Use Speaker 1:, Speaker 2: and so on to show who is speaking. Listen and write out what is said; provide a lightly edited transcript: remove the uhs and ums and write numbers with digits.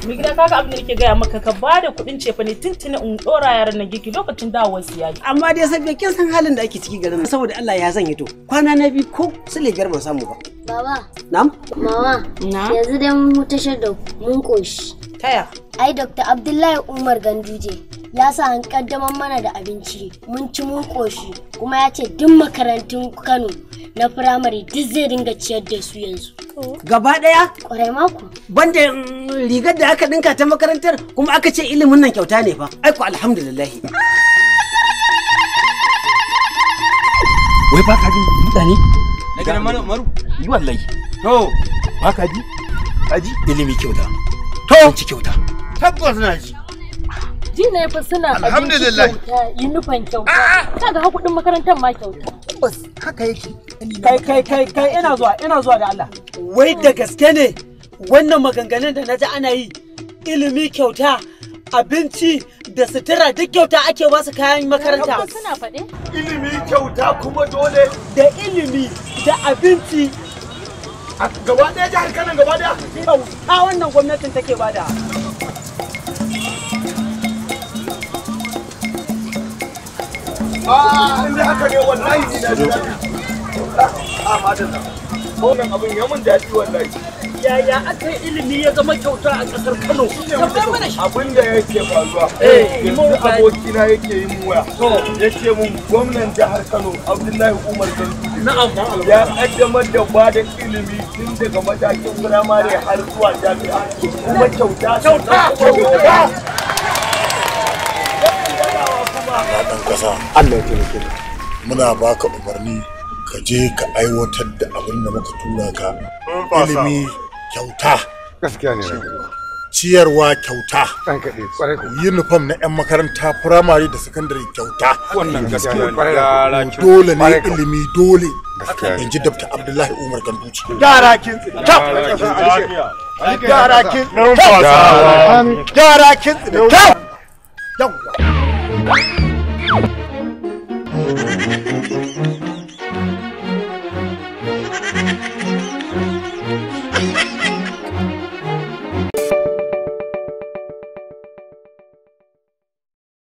Speaker 1: Mai gida kaga abin da nake gaya maka ka bada kuɗin cefa ne tuntuni in ɗora yaran nan giki lokacin dawowar su yayi.
Speaker 2: Amma dai sabbi kin san halin da ake ciki garin saboda Allah ya zanye to. Kwana na biyu ko sule biyar ban samu ba.
Speaker 3: Baba.
Speaker 2: Na'am?
Speaker 3: Mama. Yanzu dai mun tashar da mun koshi.
Speaker 1: Taya?
Speaker 3: Ai Dr. Abdullahi Umar Ganduje ya sa an kaddamar mana da abinci mun ci mun koshi kuma ya ce duk makarantun Kano na firamare duk zai dinga ciyar da su yanzu.
Speaker 2: Gaba daya?
Speaker 3: Kwarai mako.
Speaker 2: Banda rigar da aka dinka ta makarantar kuma aka ce ilimin nan kyauta ne fa. Ai ko alhamdulillah.
Speaker 4: Wai ba ka jin mutane?
Speaker 5: Na ganin maru?
Speaker 4: Yi wallahi.
Speaker 5: To,
Speaker 4: Ba ka ji? Aji ilimi kyauta.
Speaker 5: to,
Speaker 4: Ci kyauta.
Speaker 5: tabbas na ji.
Speaker 1: Ji ne fa suna abinci kyauta, yunifan kyauta. Kaga ha kuɗin makarantar ma kyauta.
Speaker 5: Tabbas haka yake.
Speaker 2: Kai ina zuwa da Allah. Wai da gaske ne wannan maganganun da naji ana yi ilimi kyauta abinci da sutura duk kyauta ake wasu kayan makaranta.
Speaker 1: Suna faɗe?
Speaker 5: Ilimi kyauta kuma dole.
Speaker 2: Da ilimi da abinci
Speaker 5: Gaba ɗaya jihar Kano gaba ɗaya.
Speaker 2: kyauta wannan gwamnatin take bada.
Speaker 5: Inda haka ne wallahi ni na ji daɗi. Madalla. Wannan abin ya mun daɗi wallahi.
Speaker 2: Yaya aka yi ilimi ya zama kyauta a ƙasar Kano?
Speaker 5: Abin da yake faruwa. Yanzu abokina yake yin waya. Ya ce mun gwamnan jihar Kano Abdullahi Umar Ganduje ya kaddamar da bada ilimi tun daga matakin firamare har zuwa jami'a. Kuma kyauta.
Speaker 6: ɗan ƙasa Allah ya taimake ka muna baka umarni ka je ka aiwatar da abin da muka tura ka ilimi kyauta
Speaker 7: gaskiya ne
Speaker 6: ciyarwa kyauta
Speaker 7: ɗan kaɗe ƙwarai ko
Speaker 6: uniform na 'yan makaranta firamare da sakandare kyauta
Speaker 7: wannan gaskiya ne ƙwarai
Speaker 6: dole ne ilimi dole in ji Dr. Abdullahi Umar Ganduje
Speaker 5: Gyara kin Gyara kin Gyara kin
Speaker 6: yawwa